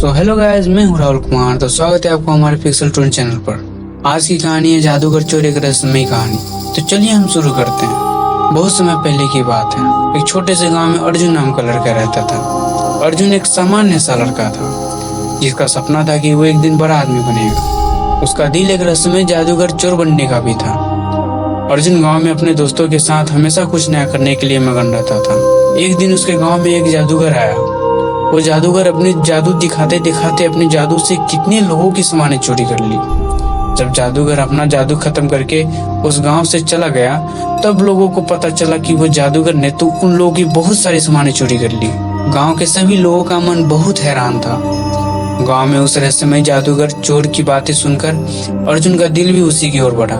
Hello guys, मैं हूं राहुल कुमार। तो स्वागत है आपको हमारे पिक्सल 20 चैनल पर। आज की कहानी है जादूगर चोर एक रहस्यमयी कहानी। तो चलिए हम शुरू करते हैं। बहुत समय पहले की बात है। एक छोटे से गांव में अर्जुन नाम का लड़का रहता था। अर्जुन एक सामान्य सा लड़का था जिसका सपना था कि वो एक दिन बड़ा आदमी बनेगा। उसका दिल एक रहस्यमय जादूगर चोर बनने का भी था। अर्जुन गांव में अपने दोस्तों के साथ हमेशा कुछ नया करने के लिए मगन रहता था। एक दिन उसके गांव में एक जादूगर आया। वो जादूगर अपनी जादू दिखाते दिखाते अपने जादू से कितने लोगों की सामानें चोरी कर ली। जब जादूगर अपना जादू खत्म करके उस गांव से चला गया, तब लोगों को पता चला कि वो जादूगर ने तो उन लोगों की बहुत सारी सामानें चोरी कर ली। गांव के सभी लोगों का मन बहुत हैरान था। गांव में उस रहस्यमय जादूगर चोर की बातें सुनकर अर्जुन का दिल भी उसी की ओर बढ़ा।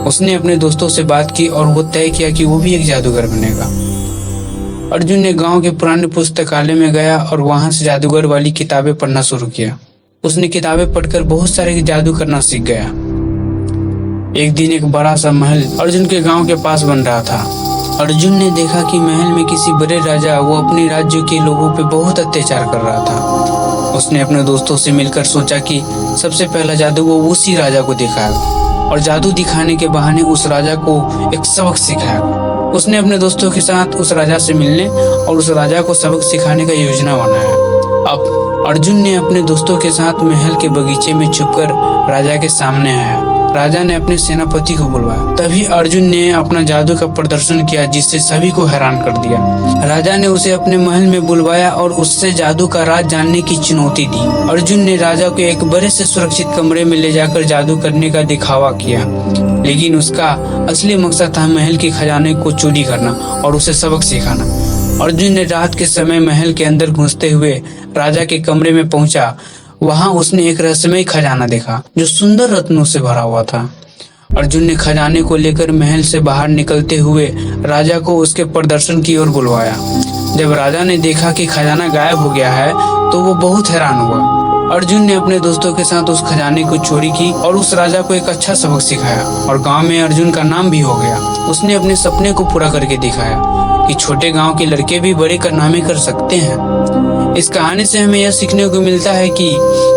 उसने अपने दोस्तों से बात की और वो तय किया कि वो भी एक जादूगर बनेगा। अर्जुन ने गांव के पुराने पुस्तकालय में गया और वहां से जादूगर वाली किताबें पढ़ना शुरू किया। उसने किताबें पढ़कर बहुत सारे जादू करना सीख गया। एक दिन एक बड़ा सा महल अर्जुन के गांव के पास बन रहा था। अर्जुन ने देखा कि महल में किसी बड़े राजा वो अपने राज्य के लोगों पे बहुत अत्याचार कर रहा था। उसने अपने दोस्तों से मिलकर सोचा कि सबसे पहला जादू वो उसी राजा को दिखाएगा और जादू दिखाने के बहाने उस राजा को एक सबक सिखाएगा। उसने अपने दोस्तों के साथ उस राजा से मिलने और उस राजा को सबक सिखाने का योजना बनाया। अब अर्जुन ने अपने दोस्तों के साथ महल के बगीचे में छुपकर राजा के सामने आया। राजा ने अपने सेनापति को बुलवाया। तभी अर्जुन ने अपना जादू का प्रदर्शन किया जिससे सभी को हैरान कर दिया। राजा ने उसे अपने महल में बुलवाया और उससे जादू का राज जानने की चुनौती दी। अर्जुन ने राजा को एक बड़े से सुरक्षित कमरे में ले जाकर जादू करने का दिखावा किया, लेकिन उसका असली मकसद था महल के खजाने को चोरी करना और उसे सबक सिखाना। अर्जुन ने रात के समय महल के अंदर घुसते हुए राजा के कमरे में पहुंचा। वहां उसने एक रहस्यमय खजाना देखा जो सुंदर रत्नों से भरा हुआ था। अर्जुन ने खजाने को लेकर महल से बाहर निकलते हुए राजा को उसके प्रदर्शन की ओर बुलवाया। जब राजा ने देखा कि खजाना गायब हो गया है तो वो बहुत हैरान हुआ। अर्जुन ने अपने दोस्तों के साथ उस खजाने को चोरी की और उस राजा को एक अच्छा सबक सिखाया और गांव में अर्जुन का नाम भी हो गया। उसने अपने सपने को पूरा करके दिखाया कि छोटे गांव के लड़के भी बड़े कारनामे कर सकते हैं। इस कहानी से हमें यह सीखने को मिलता है कि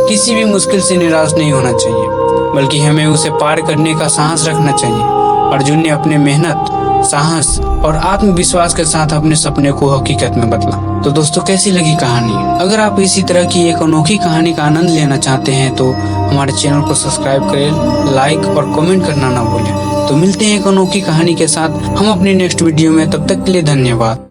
किसी भी मुश्किल से निराश नहीं होना चाहिए, बल्कि हमें उसे पार करने का साहस रखना चाहिए। अर्जुन ने अपने मेहनत, साहस और आत्मविश्वास के साथ अपने सपने को हकीकत में बदला। तो दोस्तों, कैसी लगी कहानी? अगर आप इसी तरह की एक अनोखी कहानी का आनंद लेना चाहते हैं तो हमारे चैनल को सब्सक्राइब करें, लाइक और कमेंट करना ना भूलें। तो मिलते हैं एक अनोखी कहानी के साथ हम अपनी नेक्स्ट वीडियो में। तब तक के लिए धन्यवाद।